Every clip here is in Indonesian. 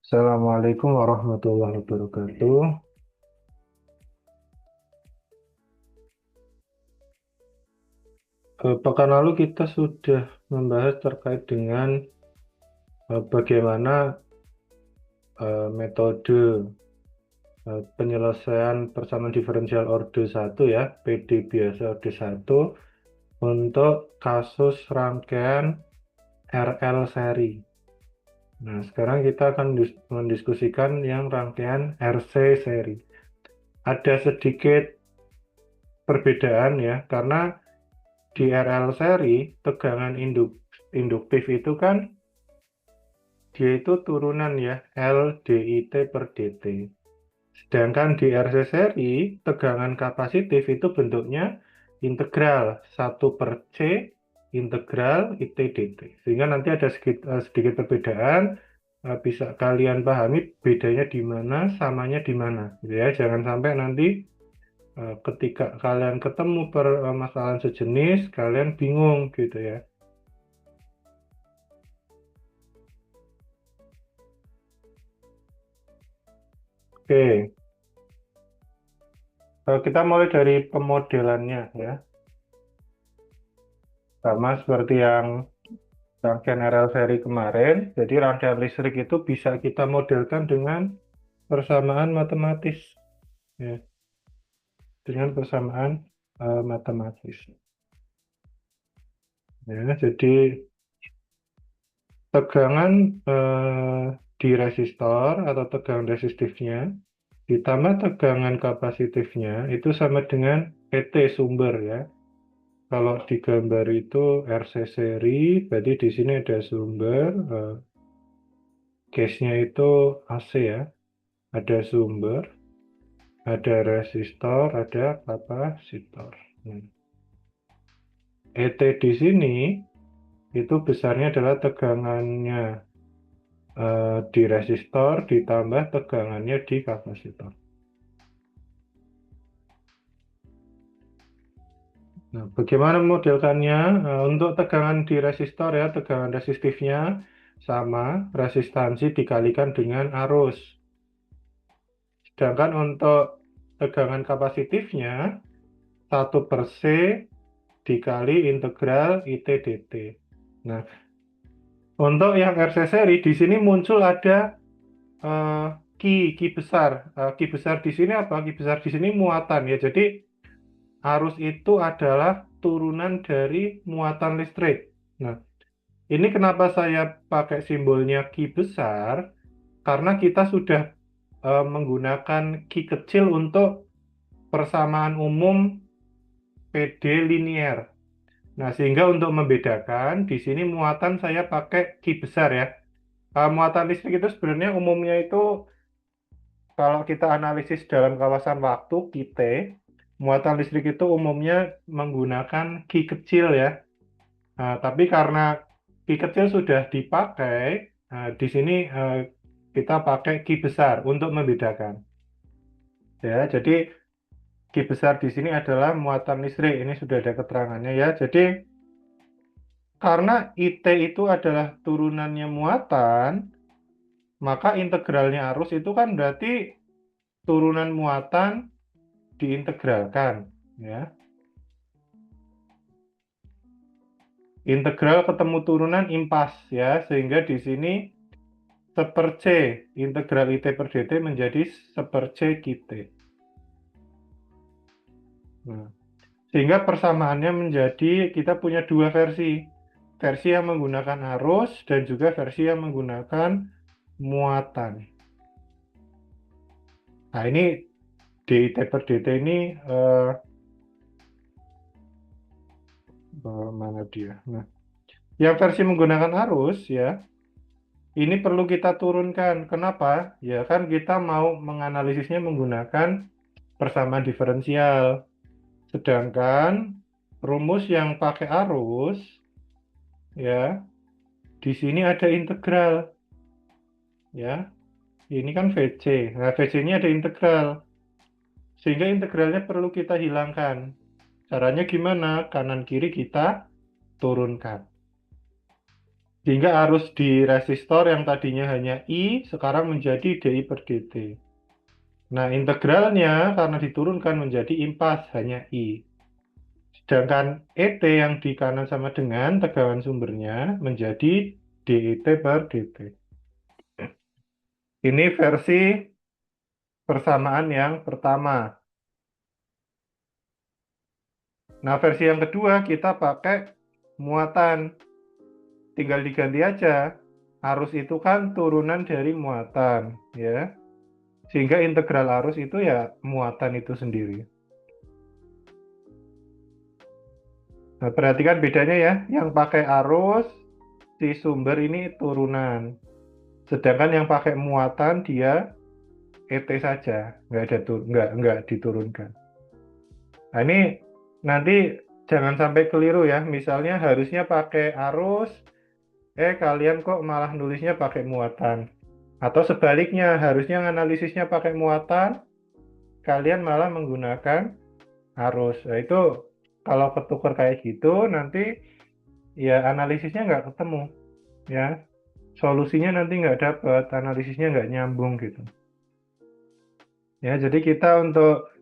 Assalamualaikum warahmatullahi wabarakatuh. Pekan lalu kita sudah membahas terkait dengan bagaimana metode penyelesaian persamaan diferensial orde satu ya, PD biasa orde satu untuk kasus rangkaian RL seri. Nah, sekarang kita akan mendiskusikan yang rangkaian RC seri. Ada sedikit perbedaan ya, karena di RL seri, tegangan induktif itu kan dia itu turunan ya, L DIT per DT. Sedangkan di RC seri, tegangan kapasitif itu bentuknya integral 1/C integral IT DT. Sehingga nanti ada sedikit perbedaan, bisa kalian pahami bedanya di mana, samanya di mana. Gitu ya, jangan sampai nanti ketika kalian ketemu permasalahan sejenis, kalian bingung gitu ya. Oke, kita mulai dari pemodelannya ya. Sama seperti yang rangkaian RL seri kemarin, jadi rangkaian listrik itu bisa kita modelkan dengan persamaan matematis ya, dengan persamaan matematis. Ya, jadi tegangan di resistor atau tegangan resistifnya ditambah tegangan kapasitifnya itu sama dengan ET sumber ya. Kalau di gambar itu RC seri, berarti di sini ada sumber, case-nya itu AC ya. Ada sumber, ada resistor, ada kapasitor. Nah, ET di sini itu besarnya adalah tegangannya di resistor ditambah tegangannya di kapasitor. Nah, bagaimana modelkannya? Untuk tegangan di resistor ya, tegangan resistifnya sama resistansi dikalikan dengan arus. Sedangkan untuk tegangan kapasitifnya 1/C dikali integral IT dt. Nah, untuk yang RC seri di sini muncul ada ki besar. Ki besar di sini apa? Ki besar di sini muatan ya. Jadi arus itu adalah turunan dari muatan listrik. Nah, ini kenapa saya pakai simbolnya ki besar? Karena kita sudah menggunakan ki kecil untuk persamaan umum PD linier. Nah, sehingga untuk membedakan, di sini muatan saya pakai ki besar ya. Muatan listrik itu sebenarnya umumnya itu kalau kita analisis dalam kawasan waktu, T, muatan listrik itu umumnya menggunakan ki kecil ya. Nah, tapi karena ki kecil sudah dipakai, di sini kita pakai ki besar untuk membedakan. Ya, jadi ki besar di sini adalah muatan listrik. Ini sudah ada keterangannya ya. Jadi karena IT itu adalah turunannya muatan, maka integralnya arus itu kan berarti turunan muatan diintegralkan, ya. Integral ketemu turunan impas, ya, sehingga di sini 1/C integral IT per dt menjadi 1/C QT. Nah, sehingga persamaannya menjadi kita punya dua versi yang menggunakan arus dan juga versi yang menggunakan muatan. Nah, ini DIT per dt ini mana dia? Nah, yang versi menggunakan arus ya, ini perlu kita turunkan. Kenapa? Ya kan kita mau menganalisisnya menggunakan persamaan diferensial. Sedangkan rumus yang pakai arus ya, di sini ada integral ya. Ini kan VC. Nah, VC ini ada integral. Sehingga integralnya perlu kita hilangkan. Caranya gimana? Kanan kiri kita turunkan. Sehingga arus di resistor yang tadinya hanya I, sekarang menjadi DI per dt. Nah, integralnya karena diturunkan menjadi impas hanya I. Sedangkan ET yang di kanan sama dengan tegangan sumbernya menjadi DET per dt. Ini versi persamaan yang pertama. Nah, versi yang kedua kita pakai muatan. Tinggal diganti aja. Arus itu kan turunan dari muatan, ya. Sehingga integral arus itu ya muatan itu sendiri. Nah, perhatikan bedanya ya. Yang pakai arus, si sumber ini turunan. Sedangkan yang pakai muatan dia ET saja, nggak diturunkan. Nah, ini nanti jangan sampai keliru ya. Misalnya harusnya pakai arus, kalian kok malah nulisnya pakai muatan. Atau sebaliknya, harusnya analisisnya pakai muatan, kalian malah menggunakan arus. Nah, itu kalau ketukar kayak gitu, nanti ya analisisnya nggak ketemu, ya. Solusinya nanti nggak dapat, analisisnya nggak nyambung gitu. Ya, jadi kita untuk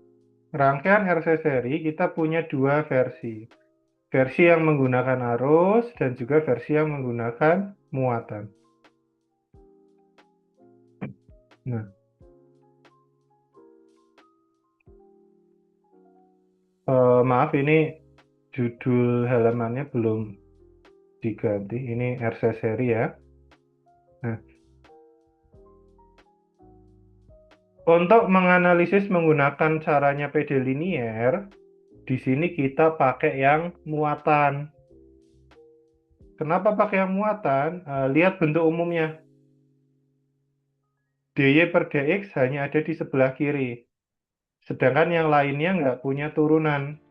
rangkaian RC seri, kita punya dua versi. Versi yang menggunakan arus dan juga versi yang menggunakan muatan. Nah, maaf ini judul halamannya belum diganti. Ini RC seri ya. Nah, untuk menganalisis menggunakan caranya PD linier, di sini kita pakai yang muatan. Kenapa pakai yang muatan? Lihat bentuk umumnya. DY per DX hanya ada di sebelah kiri. Sedangkan yang lainnya nggak punya turunan.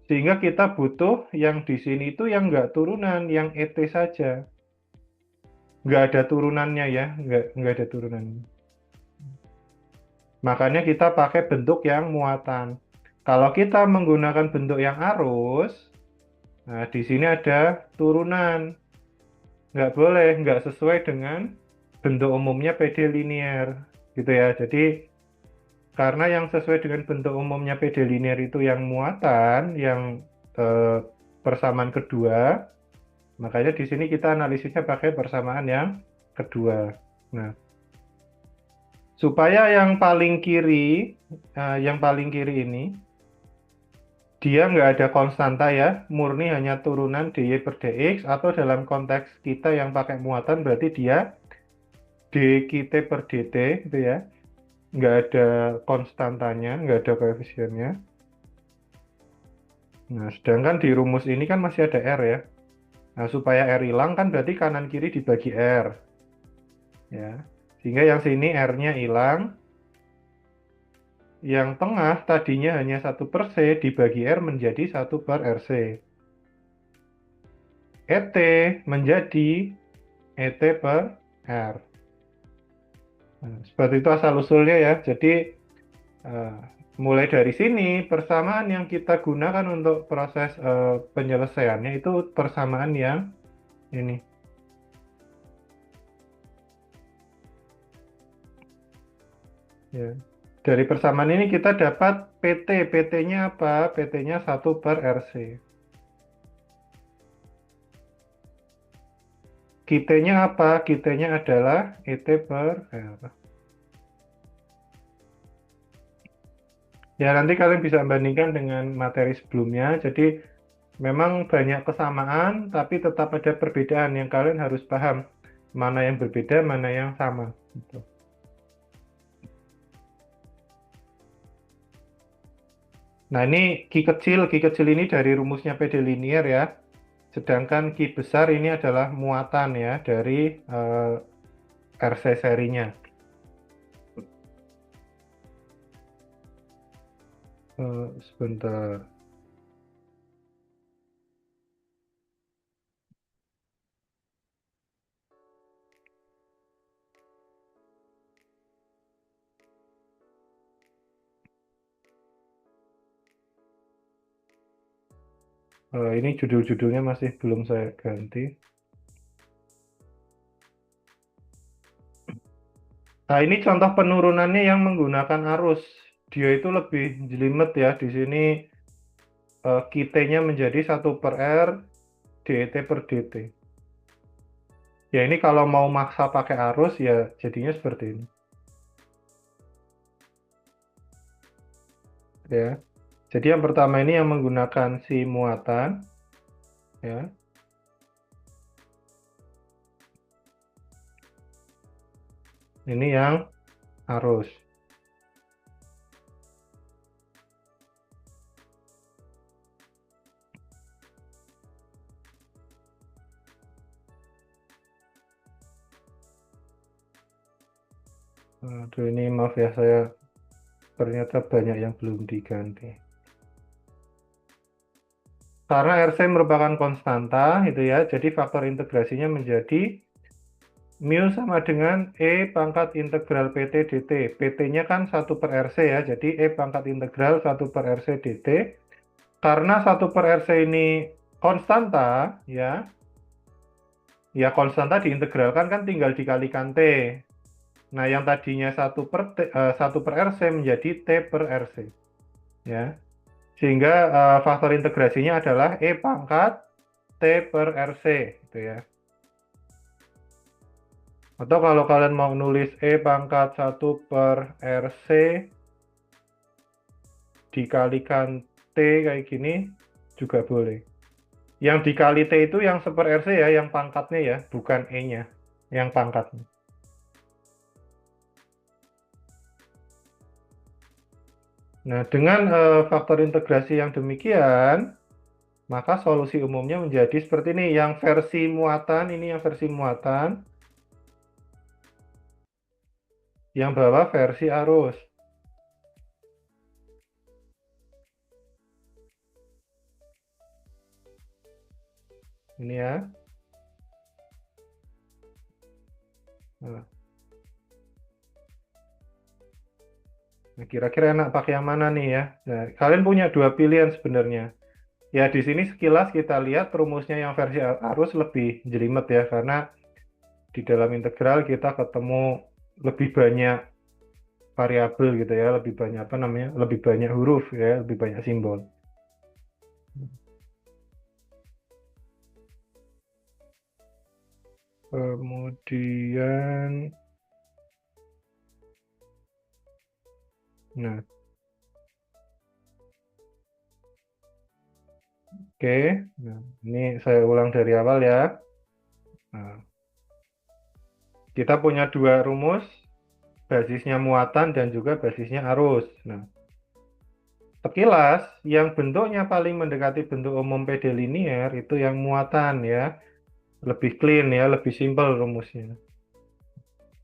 Sehingga kita butuh yang di sini itu yang nggak turunan, yang ET saja. Nggak ada turunannya ya, nggak ada turunannya. Makanya kita pakai bentuk yang muatan. Kalau kita menggunakan bentuk yang arus, nah di sini ada turunan. Nggak boleh, nggak sesuai dengan bentuk umumnya PD linier. Gitu ya, jadi karena yang sesuai dengan bentuk umumnya PD linier itu yang muatan, yang persamaan kedua, makanya di sini kita analisisnya pakai persamaan yang kedua. Nah, supaya yang paling kiri ini, dia nggak ada konstanta ya, murni hanya turunan dy per dx, atau dalam konteks kita yang pakai muatan berarti dia dkt per dt, gitu ya. Nggak ada konstantanya, nggak ada koefisiennya. Nah, sedangkan di rumus ini kan masih ada R ya. Nah, supaya R hilang kan berarti kanan kiri dibagi R. Ya. Sehingga yang sini R-nya hilang. Yang tengah tadinya hanya 1 per C dibagi R menjadi 1 per RC. ET menjadi ET per R. Nah, seperti itu asal-usulnya ya. Jadi mulai dari sini persamaan yang kita gunakan untuk proses penyelesaiannya itu persamaan yang ini. Ya. Dari persamaan ini kita dapat PT. PT-nya apa? PT-nya 1 per RC. QT-nya apa? QT-nya adalah ET per R. Ya, nanti kalian bisa bandingkan dengan materi sebelumnya. Jadi, memang banyak kesamaan, tapi tetap ada perbedaan yang kalian harus paham. Mana yang berbeda, mana yang sama. Gitu. Nah, ini Ki kecil ini dari rumusnya PD linier ya. Sedangkan Ki besar ini adalah muatan ya, dari RC serinya. Sebentar. Ini judul-judulnya masih belum saya ganti. Nah, ini contoh penurunannya yang menggunakan arus. Dia itu lebih jelimet ya. Di sini QT-nya menjadi 1/R DET per DT. Ya, ini kalau mau maksa pakai arus ya jadinya seperti ini. Ya. Jadi yang pertama ini yang menggunakan si muatan ya. Ini yang arus. Aduh, ini maaf ya, saya ternyata banyak yang belum diganti. Karena RC merupakan konstanta, itu ya, jadi faktor integrasinya menjadi mu sama dengan E pangkat integral PT dt. PT-nya kan 1/RC ya, jadi E pangkat integral 1/RC dt. Karena 1/RC ini konstanta, ya konstanta diintegralkan kan tinggal dikalikan T. Nah, yang tadinya 1/RC menjadi T per RC. Ya. Sehingga faktor integrasinya adalah E pangkat T per RC. Gitu ya. Atau kalau kalian mau nulis E pangkat 1/RC dikalikan T kayak gini juga boleh. Yang dikali T itu yang 1/RC ya, yang pangkatnya ya, bukan E-nya, yang pangkatnya. Nah, dengan faktor integrasi yang demikian, maka solusi umumnya menjadi seperti ini. Yang versi muatan, ini yang versi muatan. Yang bawah versi arus. Ini ya. Nah, kira-kira enak pakai yang mana nih ya? Nah, kalian punya dua pilihan sebenarnya. Ya, di sini sekilas kita lihat rumusnya yang versi arus lebih jelimet ya, karena di dalam integral kita ketemu lebih banyak variabel gitu ya, lebih banyak apa namanya, lebih banyak huruf ya, lebih banyak simbol. Kemudian, nah, oke, nah, ini saya ulang dari awal ya. Nah, kita punya dua rumus, basisnya muatan dan juga basisnya arus. Nah, sekilas, yang bentuknya paling mendekati bentuk umum PD linier itu yang muatan ya. Lebih clean ya, lebih simpel rumusnya.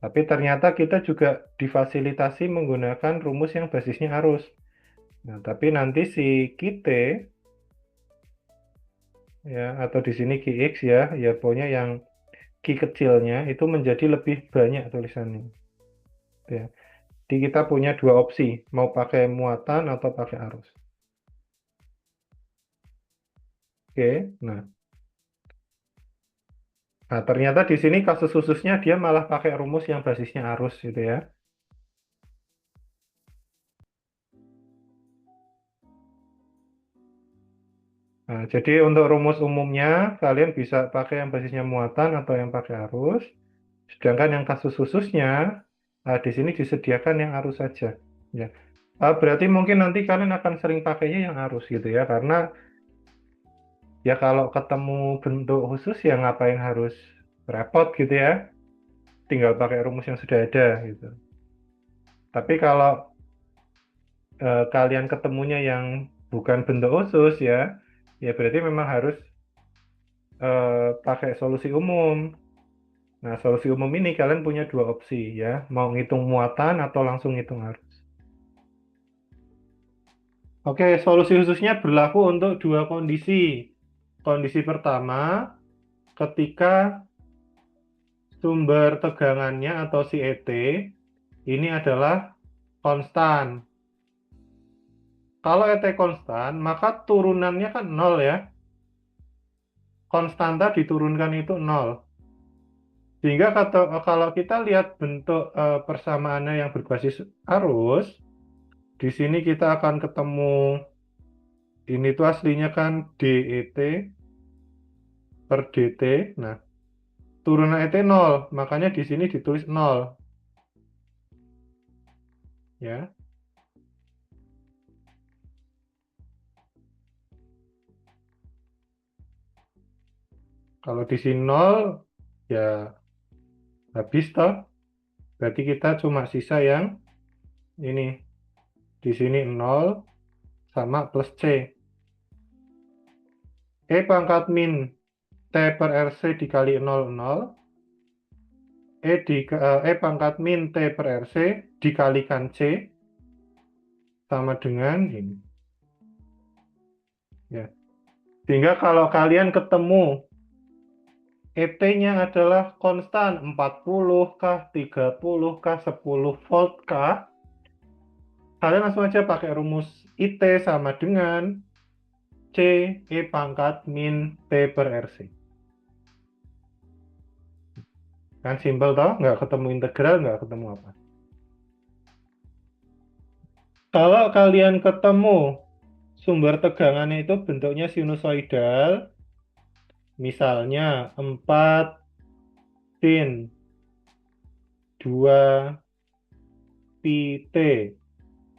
Tapi ternyata kita juga difasilitasi menggunakan rumus yang basisnya arus. Nah, tapi nanti si QT ya, atau di sini QX ya pokoknya yang Q kecilnya itu menjadi lebih banyak tulisannya. Ya. Jadi kita punya dua opsi, mau pakai muatan atau pakai arus. Oke, nah ternyata di sini kasus khususnya dia malah pakai rumus yang basisnya arus gitu ya. Nah, jadi untuk rumus umumnya kalian bisa pakai yang basisnya muatan atau yang pakai arus. Sedangkan yang kasus khususnya di sini disediakan yang arus saja. Ya, berarti mungkin nanti kalian akan sering pakainya yang arus gitu ya, karena ya kalau ketemu bentuk khusus ya ngapain harus repot gitu ya, tinggal pakai rumus yang sudah ada gitu. Tapi kalau kalian ketemunya yang bukan bentuk khusus ya berarti memang harus pakai solusi umum. Nah, solusi umum ini kalian punya dua opsi ya, mau ngitung muatan atau langsung ngitung arus. Oke, solusi khususnya berlaku untuk dua kondisi. Kondisi pertama, ketika sumber tegangannya atau si ET ini adalah konstan. Kalau ET konstan, maka turunannya kan 0 ya. Konstanta diturunkan itu 0. Sehingga kalau kita lihat bentuk persamaannya yang berbasis arus, di sini kita akan ketemu ini tuh aslinya kan DET per DT. Nah, turunan ET 0, makanya di sini ditulis 0 ya. Kalau di sini 0 ya habis toh. Berarti kita cuma sisa yang ini. Di sini 0 sama plus C. E pangkat min T per RC dikali 0, 0. E pangkat min T per RC dikalikan C sama dengan ini. Ya. Sehingga kalau kalian ketemu ET-nya adalah konstan 40 kah, 30 kah, 10 volt kah, kalian langsung aja pakai rumus IT sama dengan C E pangkat min T per RC. Kan simpel toh, nggak ketemu integral, nggak ketemu apa. Kalau kalian ketemu sumber tegangannya itu bentuknya sinusoidal, misalnya 4 sin 2 pi T,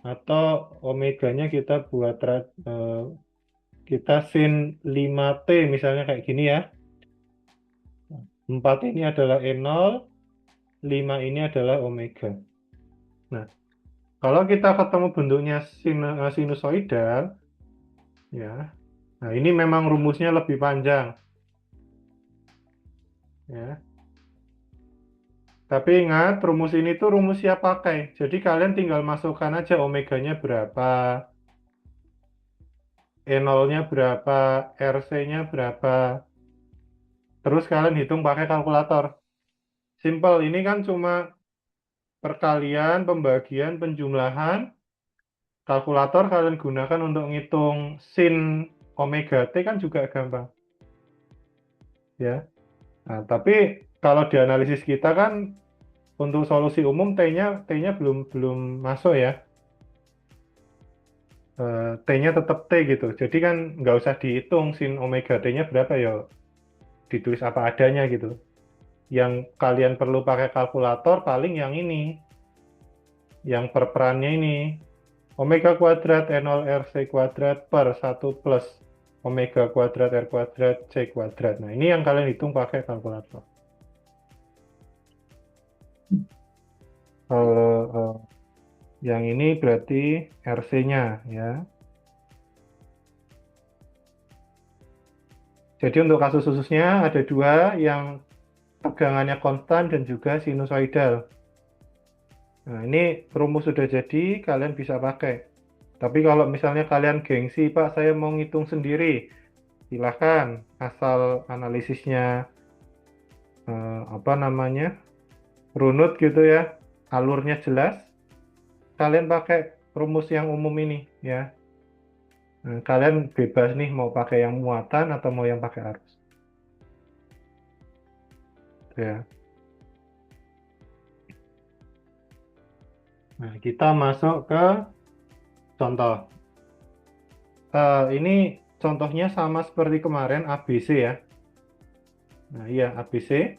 atau omeganya kita buat kita sin 5T misalnya kayak gini ya. 4 ini adalah E0, 5 ini adalah omega. Nah, kalau kita ketemu bentuknya sinusoidal, ya, nah ini memang rumusnya lebih panjang, ya. Tapi ingat, rumus ini tuh rumus siap pakai. Jadi kalian tinggal masukkan aja omeganya berapa, E0-nya berapa, RC-nya berapa. Terus kalian hitung pakai kalkulator. Simple, ini kan cuma perkalian, pembagian, penjumlahan. Kalkulator kalian gunakan untuk ngitung sin omega T kan juga gampang. Ya. Nah, tapi kalau di analisis kita kan untuk solusi umum T-nya belum masuk ya. T-nya tetap T gitu. Jadi kan nggak usah dihitung sin omega T-nya berapa ya. Ditulis apa adanya gitu. Yang kalian perlu pakai kalkulator paling yang ini. Yang perperannya ini. Omega kuadrat N0 RC kuadrat per 1 plus omega kuadrat R kuadrat C kuadrat. Nah, ini yang kalian hitung pakai kalkulator. Kalau yang ini berarti RC-nya ya. Jadi untuk kasus khususnya ada dua, yang tegangannya konstan dan juga sinusoidal. Nah, ini rumus sudah jadi, kalian bisa pakai. Tapi kalau misalnya kalian gengsi, Pak, saya mau ngitung sendiri, silahkan, asal analisisnya apa namanya, runut gitu ya, alurnya jelas, kalian pakai rumus yang umum ini ya. Nah, kalian bebas nih mau pakai yang muatan atau mau yang pakai arus. Ya. Nah, kita masuk ke contoh. Ini contohnya sama seperti kemarin ABC ya. Nah, iya ABC.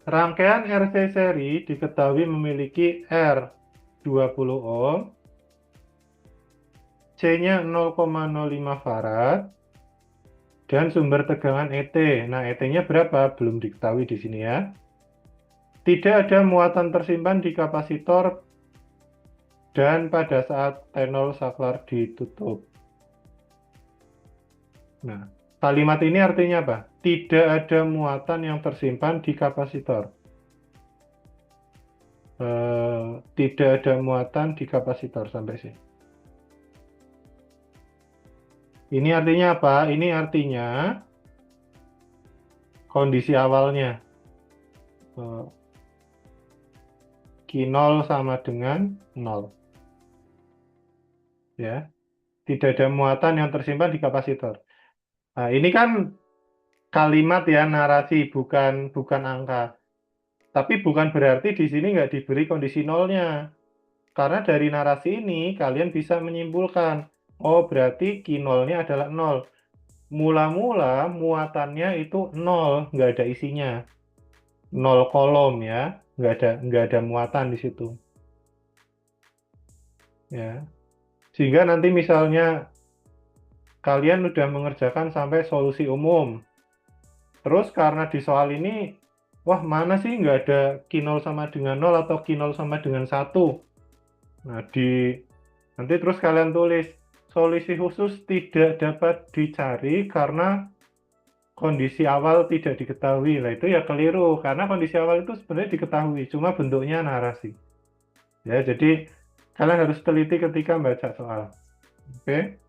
Rangkaian RC seri diketahui memiliki R 20 ohm, C-nya 0,05 farad, dan sumber tegangan ET. Nah, ET-nya berapa? Belum diketahui di sini ya. Tidak ada muatan tersimpan di kapasitor dan pada saat T0 saklar ditutup. Nah, kalimat ini artinya apa? Tidak ada muatan yang tersimpan di kapasitor. Tidak ada muatan di kapasitor sampai sini. Ini artinya apa? Ini artinya kondisi awalnya. Q0 sama dengan 0. Ya. Tidak ada muatan yang tersimpan di kapasitor. Nah, ini kan kalimat ya, narasi, bukan bukan angka. Tapi bukan berarti di sini nggak diberi kondisi nolnya. Karena dari narasi ini kalian bisa menyimpulkan, oh berarti Q nolnya adalah nol. Mula-mula muatannya itu nol, nggak ada isinya. Nol kolom ya, nggak ada muatan di situ. Ya, sehingga nanti misalnya kalian udah mengerjakan sampai solusi umum. Terus karena di soal ini, wah mana sih nggak ada Q0 sama dengan nol atau Q0 sama dengan satu. Nah, nanti terus kalian tulis, solusi khusus tidak dapat dicari karena kondisi awal tidak diketahui. Nah, itu ya keliru, karena kondisi awal itu sebenarnya diketahui, cuma bentuknya narasi. Ya, jadi kalian harus teliti ketika baca soal. Oke?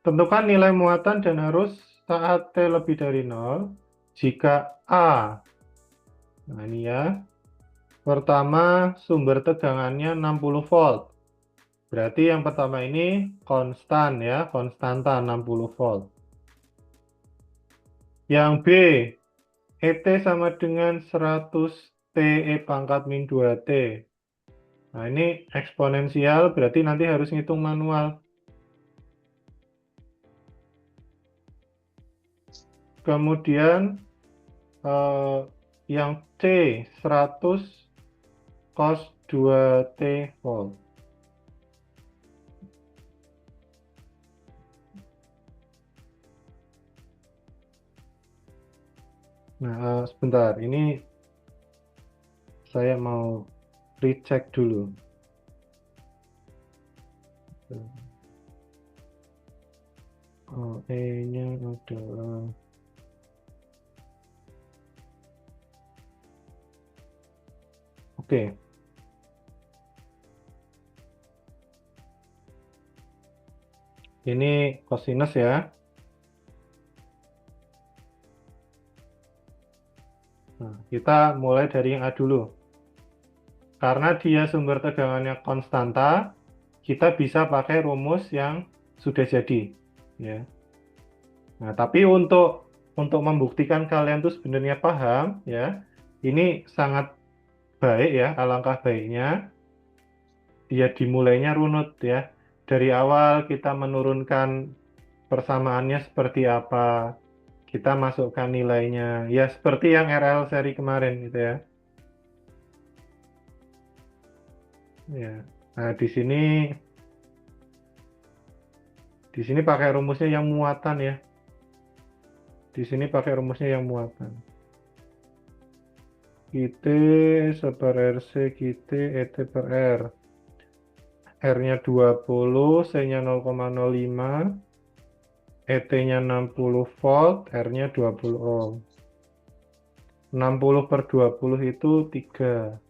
Tentukan nilai muatan dan arus saat T lebih dari 0 jika A. Nah, ini ya. Pertama, sumber tegangannya 60 volt. Berarti yang pertama ini konstan ya, konstanta 60 volt. Yang B, ET sama dengan 100 TE pangkat min 2T. Nah, ini eksponensial, berarti nanti harus ngitung manual. Kemudian yang C, 100 cos 2T volt. Nah, sebentar, ini saya mau recheck dulu. Oh, E-nya adalah... Oke. Ini cosinus ya. Nah, kita mulai dari yang A dulu. Karena dia sumber tegangannya konstanta, kita bisa pakai rumus yang sudah jadi. Ya. Nah, tapi untuk membuktikan kalian tuh sebenarnya paham, ya, ini sangat baik ya, alangkah baiknya dia dimulainya runut ya. Dari awal kita menurunkan persamaannya seperti apa, kita masukkan nilainya, ya seperti yang RL seri kemarin gitu ya. Ya, nah di sini pakai rumusnya yang muatan ya. Di sini pakai rumusnya yang muatan. QT per RC QT ET per R. R-nya 20, C-nya 0,05, ET-nya 60 volt, R-nya 20 ohm. 60 per 20 itu 3.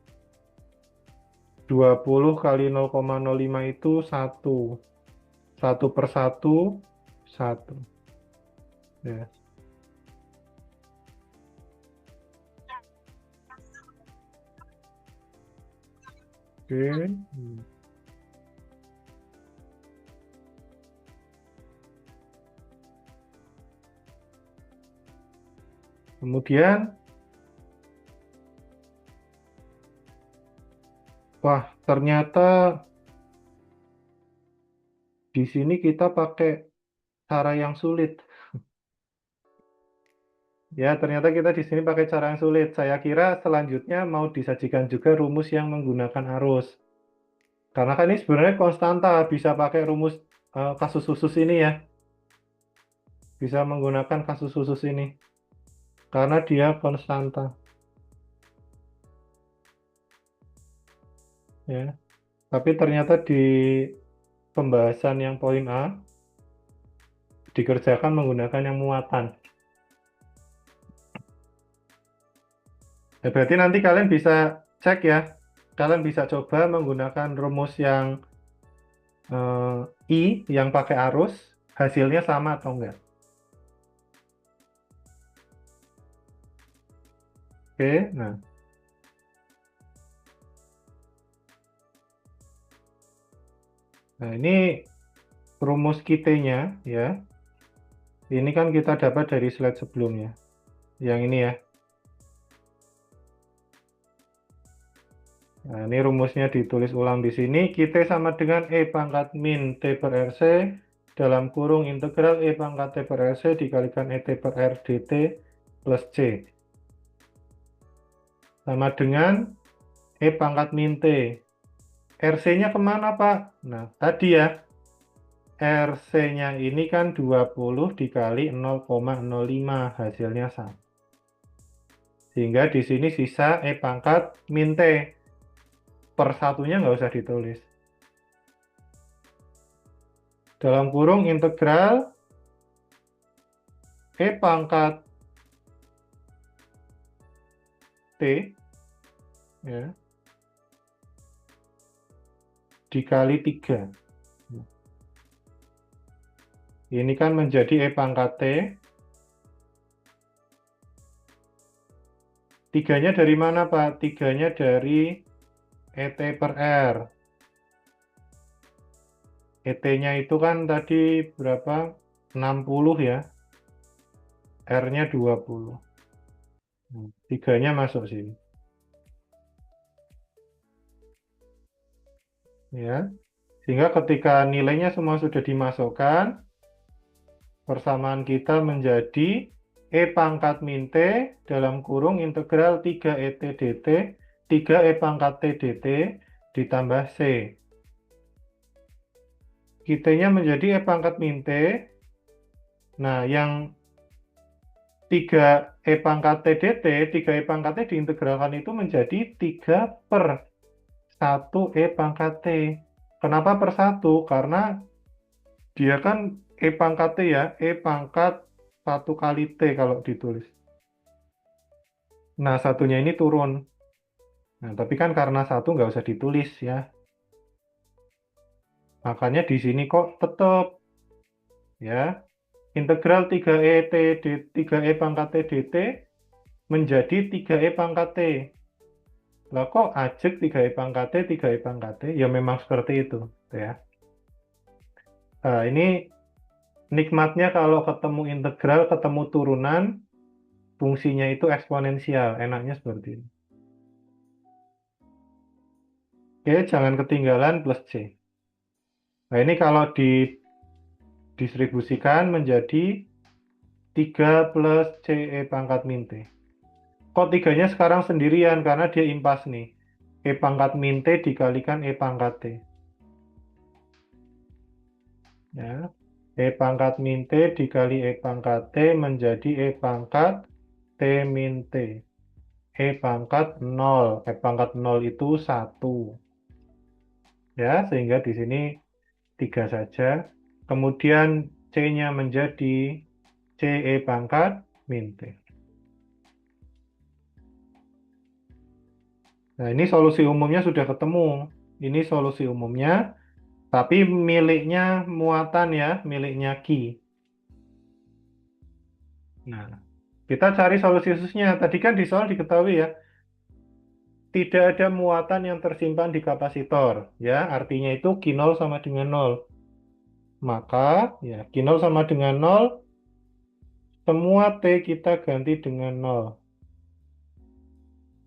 20 kali 0,05 itu 1. 1 per 1, 1. Ya. Oke. Kemudian, wah ternyata di sini kita pakai cara yang sulit. Ya, ternyata kita di sini pakai cara yang sulit. Saya kira selanjutnya mau disajikan juga rumus yang menggunakan arus. Karena kan ini sebenarnya konstanta, bisa pakai rumus kasus khusus ini ya. Bisa menggunakan kasus khusus ini. Karena dia konstanta. Ya. Tapi ternyata di pembahasan yang poin A, dikerjakan menggunakan yang muatan. Ya, berarti nanti kalian bisa cek ya. Kalian bisa coba menggunakan rumus yang I, yang pakai arus, hasilnya sama atau enggak. Oke, nah. Nah, ini rumus QT-nya ya. Ini kan kita dapat dari slide sebelumnya. Yang ini ya. Nah, ini rumusnya ditulis ulang di sini. QT sama dengan E pangkat min T per RC dalam kurung integral E pangkat T per RC dikalikan ET per R dt plus C. Sama dengan E pangkat min T. RC-nya kemana, Pak? Nah, tadi ya. RC-nya ini kan 20 dikali 0,05, hasilnya 1. Sehingga di sini sisa E pangkat min T. Per satunya nggak usah ditulis. Dalam kurung integral E pangkat T ya, dikali 3. Ini kan menjadi E pangkat T. 3-nya dari mana, Pak? 3-nya dari ET per R. ET-nya itu kan tadi berapa? 60 ya. R-nya 20. 3-nya masuk sini. Ya. Sehingga ketika nilainya semua sudah dimasukkan, persamaan kita menjadi E pangkat min T dalam kurung integral 3ET dt, 3E pangkat T dt ditambah C. QT-nya menjadi E pangkat min T. Nah, yang 3E pangkat T dt, 3E pangkat T diintegralkan itu menjadi 3 per 1 E pangkat T. Kenapa per 1? Karena dia kan E pangkat T ya, E pangkat 1 kali T kalau ditulis. Nah, satunya ini turun. Nah, tapi kan karena 1 nggak usah ditulis ya. Makanya di sini kok tetap ya. Integral 3E pangkat T dt menjadi 3E pangkat T. Lah kok ajek 3E pangkat T, 3E pangkat T? Ya memang seperti itu ya. Nah, ini nikmatnya kalau ketemu integral, ketemu turunan, fungsinya itu eksponensial. Enaknya seperti ini. Oke, jangan ketinggalan plus C. Nah, ini kalau didistribusikan menjadi 3 plus CE pangkat min T. Kok 3-nya sekarang sendirian? Karena dia impas nih. E pangkat min T dikalikan E pangkat T. Ya. E pangkat min T dikali E pangkat T menjadi E pangkat T min T. E pangkat 0. E pangkat 0 itu 1. Ya, sehingga di sini 3 saja. Kemudian C-nya menjadi CE pangkat min T. Nah, ini solusi umumnya sudah ketemu. Ini solusi umumnya, tapi miliknya muatan ya, miliknya Ki. Nah, kita cari solusi khususnya. Tadi kan di soal diketahui ya, tidak ada muatan yang tersimpan di kapasitor. Ya, artinya itu Q0 sama dengan 0. Maka, ya, Q0 sama dengan 0, semua T kita ganti dengan 0.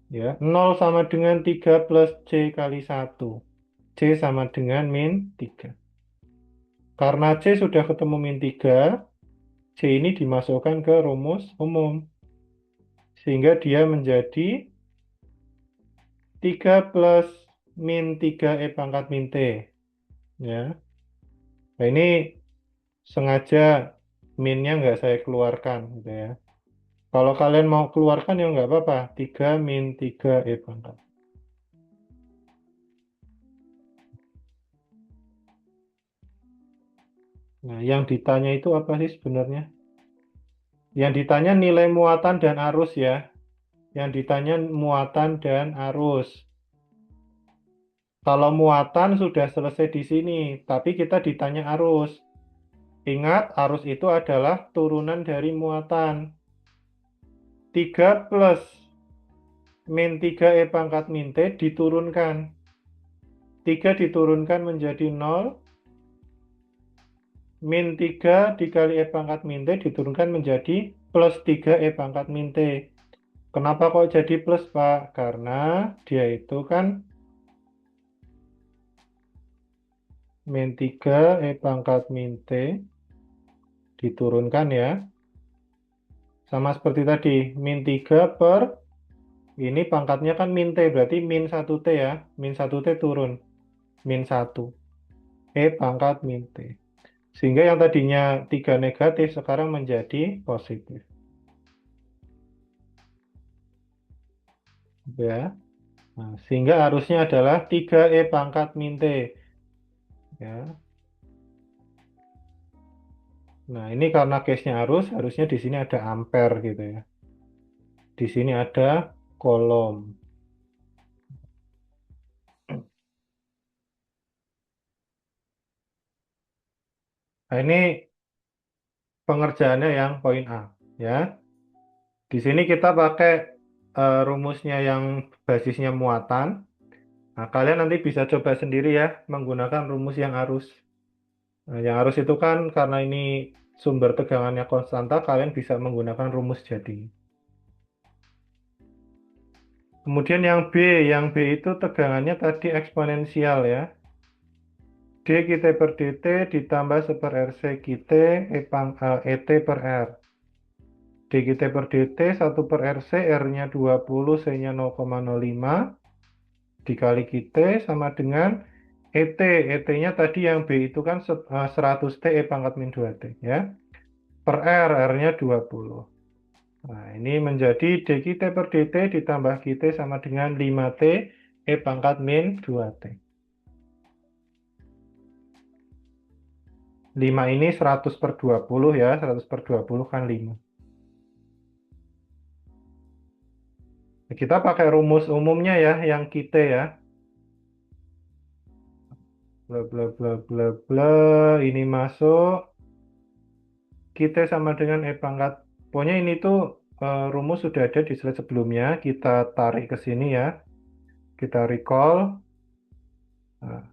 Ya, 0 sama dengan 3 plus C kali 1. C sama dengan min 3. Karena C sudah ketemu min 3, C ini dimasukkan ke rumus umum. Sehingga dia menjadi 3 plus min 3 E pangkat min T. Ya. Nah, ini sengaja minnya nggak saya keluarkan. Gitu ya. Kalau kalian mau keluarkan ya nggak apa-apa. 3 min 3 E pangkat. Nah, yang ditanya itu apa sih sebenarnya? Yang ditanya nilai muatan dan arus ya. Yang ditanya muatan dan arus. Kalau muatan sudah selesai di sini, tapi kita ditanya arus. Ingat, arus itu adalah turunan dari muatan. 3 plus min 3 E pangkat min T diturunkan. 3 diturunkan menjadi 0. min 3 dikali E pangkat min T diturunkan menjadi plus 3 E pangkat min T. Kenapa kok jadi plus, Pak? Karena dia itu kan min 3 E pangkat min T diturunkan ya. Sama seperti tadi, min 3 per, ini pangkatnya kan min T, berarti min 1T ya. Min 1T turun, min 1. E pangkat min T. Sehingga yang tadinya 3 negatif sekarang menjadi positif. Ya. Nah, sehingga arusnya adalah 3E pangkat min T. Ya. Nah, ini karena case-nya arus, harusnya di sini ada ampere gitu ya. Di sini ada kolom. Nah, ini pengerjaannya yang poin A. Ya. Di sini kita pakai rumusnya yang basisnya muatan. Nah, kalian nanti bisa coba sendiri ya, menggunakan rumus yang arus. Nah, yang arus itu kan karena ini sumber tegangannya konstanta, kalian bisa menggunakan rumus jadi. Kemudian yang B itu tegangannya tadi eksponensial ya. dkt per dt ditambah 1 RC KT ET per R. dkt per dt 1 per RC, R-nya 20, C-nya 0,05, dikali KT sama dengan ET. ET-nya tadi yang B itu kan 100 T E pangkat min 2T ya. Per R, R-nya 20. Nah, ini menjadi dkt per dt ditambah kt sama dengan 5T E pangkat min 2T. 5 ini 100 per 20 ya, 100 per 20 kan 5. Nah, kita pakai rumus umumnya ya, yang kt ya. Bla bla bla bla bla, ini masuk. Kt sama dengan E pangkat. Pokoknya ini tuh rumus sudah ada di slide sebelumnya, kita tarik ke sini ya. Kita recall. Nah,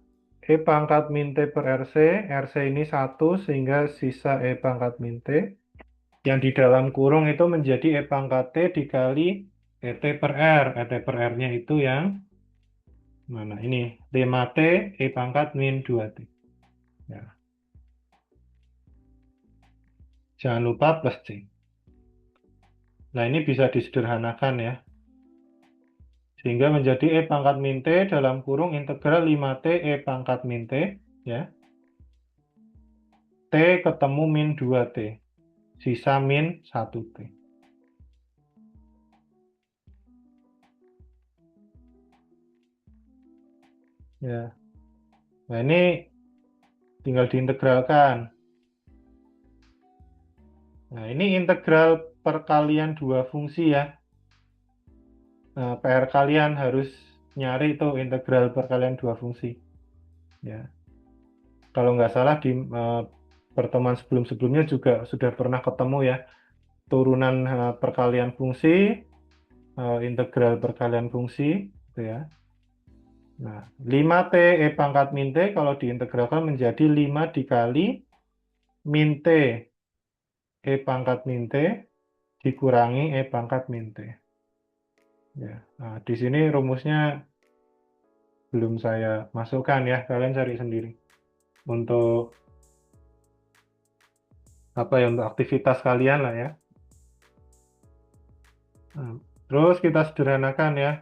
E pangkat min T per RC, RC ini 1 sehingga sisa E pangkat min T. Yang di dalam kurung itu menjadi E pangkat T dikali ET per R. ET per R-nya itu yang mana? Ini 5T E pangkat min 2T. Ya. Jangan lupa plus C. Nah, ini bisa disederhanakan ya. Sehingga menjadi E pangkat min T dalam kurung integral 5T E pangkat min T. Ya. T ketemu min 2T. Sisa min 1T. Ya. Nah, ini tinggal diintegralkan. Nah, ini integral perkalian dua fungsi ya. Nah, PR kalian harus nyari itu integral perkalian dua fungsi. Ya. Kalau nggak salah di pertemuan sebelum-sebelumnya juga sudah pernah ketemu ya. Turunan perkalian fungsi, integral perkalian fungsi, gitu ya. Nah, 5T E pangkat min T kalau diintegralkan menjadi 5 dikali min T E pangkat min T dikurangi E pangkat min T. Ya, nah, di sini rumusnya belum saya masukkan ya, kalian cari sendiri. Untuk apa ya, untuk aktivitas kalian lah ya. Nah, terus kita sederhanakan ya.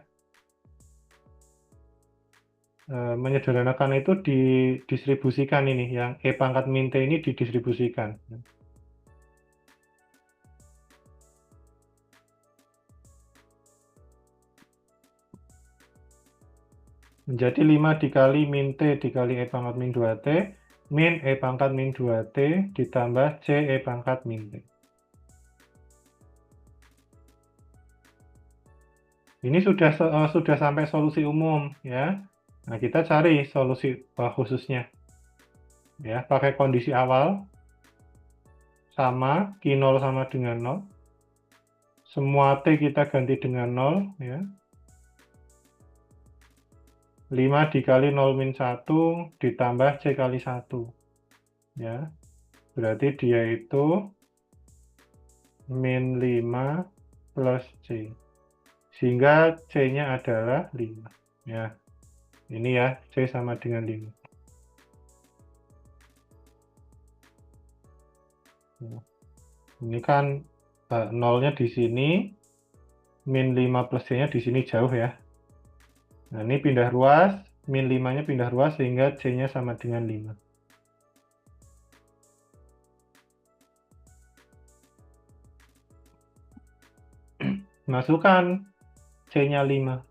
Menyederhanakan itu didistribusikan ini, yang E pangkat min T ini didistribusikan. Menjadi 5 dikali min T dikali E pangkat min 2T, min E pangkat min 2T ditambah C E pangkat min T. Ini sudah sampai solusi umum ya. Nah, kita cari solusi khususnya. Ya, pakai kondisi awal sama Q0 sama dengan 0. Semua T kita ganti dengan 0 ya. 5 dikali 0 min 1 ditambah C kali 1 ya. Berarti dia itu min 5 plus C. Sehingga C-nya adalah 5. Ya, ini ya, C sama dengan 5. Ini kan nolnya di sini, min 5 plus C-nya di sini jauh ya. Nah, ini pindah ruas, min 5-nya pindah ruas sehingga C-nya sama dengan 5. Masukkan C-nya 5.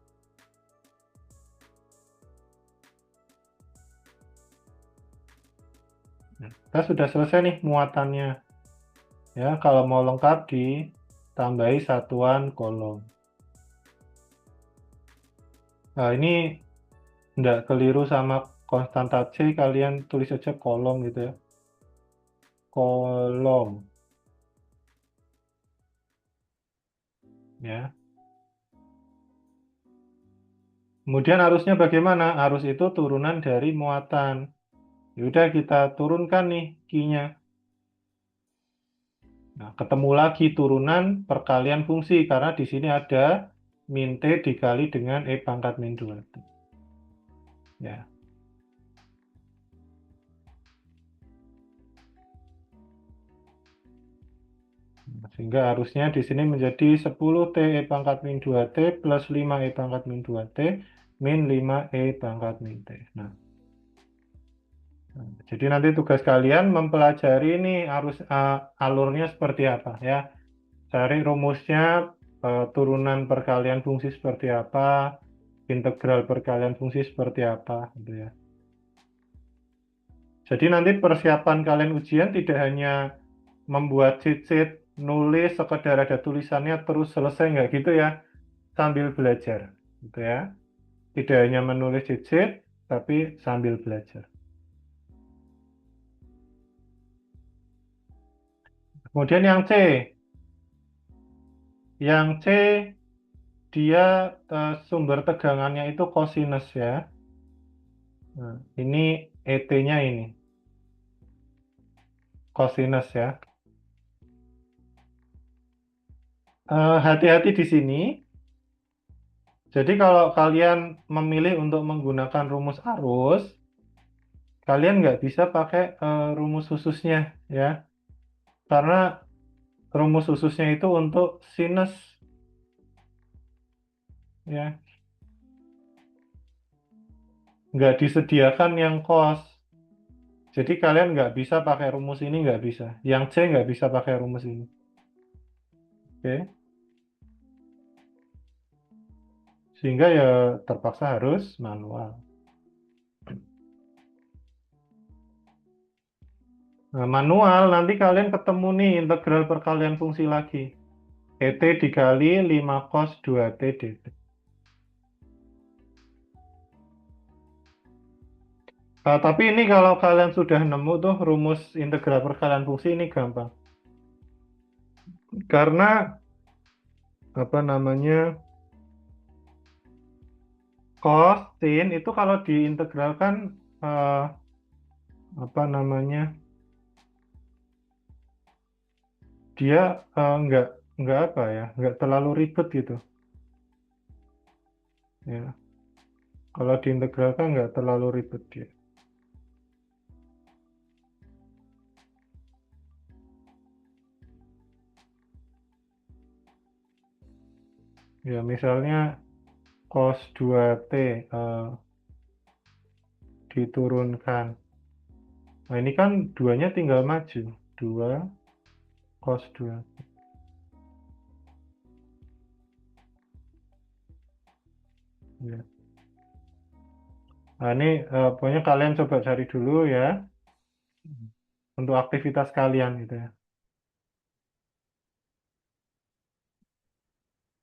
Nah, kita sudah selesai nih muatannya. Ya, kalau mau lengkap ditambahi satuan kolom. Nah, ini enggak keliru sama konstanta C, kalian tulis aja kolom gitu ya. Kolom. Ya. Kemudian arusnya bagaimana? Arus itu turunan dari muatan. Yaudah kita turunkan nih Q-nya. Nah, ketemu lagi turunan perkalian fungsi karena di sini ada min T dikali dengan E pangkat min 2T. Ya. Sehingga arusnya di sini menjadi 10T E pangkat min 2T plus 5 E pangkat min 2T min 5 E pangkat min T. Nah, jadi nanti tugas kalian mempelajari ini arus alurnya seperti apa ya. Cari rumusnya, turunan perkalian fungsi seperti apa, integral perkalian fungsi seperti apa gitu ya. Jadi nanti persiapan kalian ujian tidak hanya membuat cheat-sheet, nulis sekedar ada tulisannya terus selesai nggak gitu ya, sambil belajar gitu ya. Tidak hanya menulis cheat-sheet, tapi sambil belajar. Kemudian yang C dia sumber tegangannya itu cosinus ya. Nah, ini ET-nya ini cosinus ya. Hati-hati di sini. Jadi kalau kalian memilih untuk menggunakan rumus arus, kalian nggak bisa pakai rumus khususnya ya. Karena rumus khususnya itu untuk sinus ya. Nggak disediakan yang cos. Jadi kalian nggak bisa pakai rumus ini, nggak bisa. Yang C nggak bisa pakai rumus ini. Oke. Sehingga ya terpaksa harus manual. Nah, manual nanti kalian ketemu nih integral perkalian fungsi lagi. ET dikali 5 cos 2T dt. Tapi ini kalau kalian sudah nemu tuh rumus integral perkalian fungsi ini gampang. Karena apa namanya, cos, sin itu kalau diintegralkan apa namanya, dia nggak apa ya, nggak terlalu ribet gitu. Ya, kalau diintegralkan nggak terlalu ribet dia. Ya, misalnya cos 2T diturunkan. Nah, ini kan duanya tinggal maju. 2 cos 2. Ya. Nah, ini pokoknya kalian coba cari dulu ya untuk aktivitas kalian gitu ya.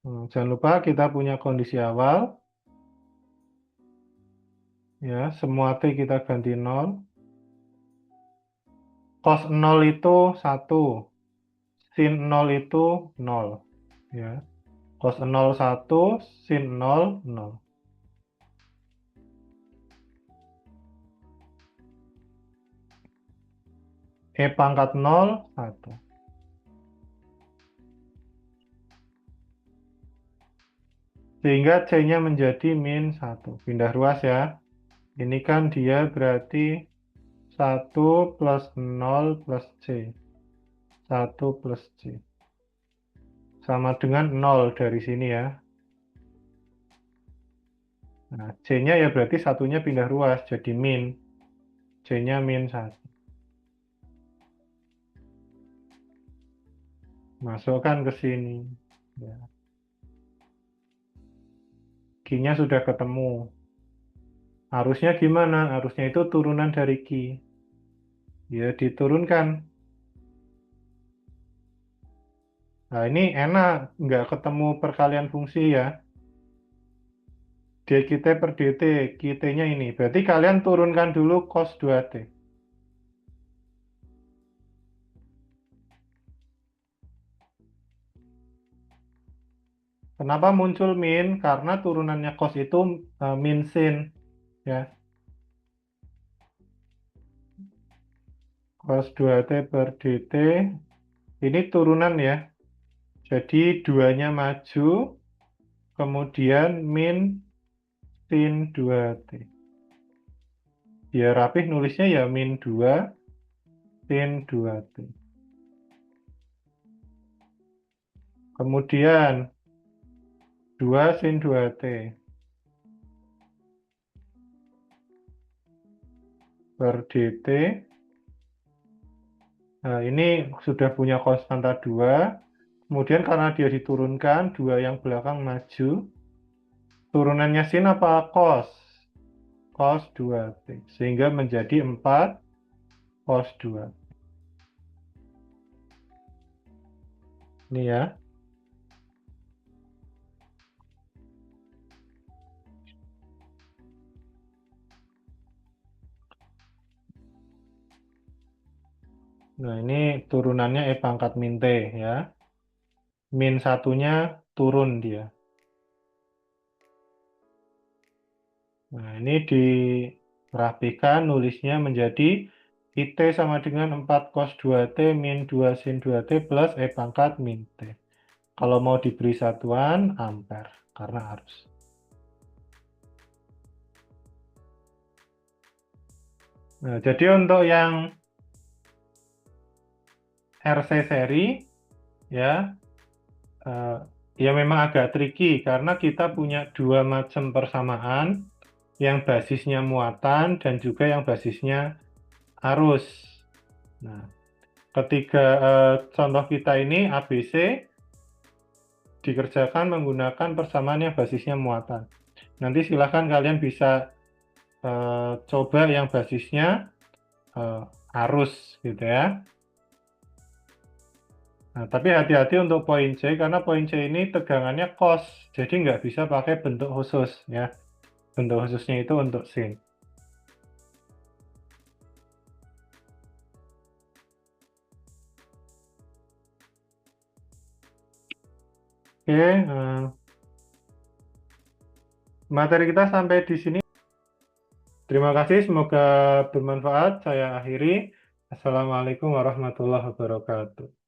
Jangan lupa kita punya kondisi awal. Ya, semua T kita ganti 0. Cos 0 itu 1. Sin 0 itu 0. Ya. Cos 0 1, sin 0 0. E pangkat 0, 1. Sehingga C-nya menjadi min 1. Pindah ruas ya. Ini kan dia berarti 1 plus 0 plus C. 1 plus C. Sama dengan 0 dari sini ya. Nah, C-nya ya berarti satunya pindah ruas, jadi min. C-nya min 1. Masukkan ke sini. Ya. Q-nya sudah ketemu. Harusnya gimana? Harusnya itu turunan dari Q. Ya, diturunkan. Nah, ini enak. Nggak ketemu perkalian fungsi ya. dkt per dt, kt-nya ini. Berarti kalian turunkan dulu cos 2t. Kenapa muncul min? Karena turunannya cos itu min sin. Ya. Cos 2t per dt. Ini turunan ya. Jadi 2-nya maju. Kemudian min sin 2t. Biar rapih nulisnya ya min 2 sin 2t. Kemudian 2 sin 2t per dt. Nah, ini sudah punya konstanta 2. Kemudian karena dia diturunkan, 2 yang belakang maju. Turunannya sin apa cos? Cos 2t. Sehingga menjadi 4 cos 2. Ini ya. Nah, ini turunannya E pangkat min T ya. Min satunya turun dia. Nah, ini dirapikan, nulisnya menjadi IT sama dengan 4 cos 2T min 2 sin 2T plus E pangkat min T. Kalau mau diberi satuan, ampere, karena harus. Nah, jadi untuk yang RC seri, ya, ya memang agak tricky, karena kita punya dua macam persamaan, yang basisnya muatan dan juga yang basisnya arus. Nah, ketiga contoh kita ini ABC dikerjakan menggunakan persamaan yang basisnya muatan. Nanti silahkan kalian bisa coba yang basisnya arus gitu ya. Nah, tapi hati-hati untuk poin C, karena poin C ini tegangannya cos, jadi nggak bisa pakai bentuk khusus ya. Bentuk khususnya itu untuk sin. Oke, materi kita sampai di sini. Terima kasih, semoga bermanfaat. Saya akhiri. Assalamualaikum warahmatullahi wabarakatuh.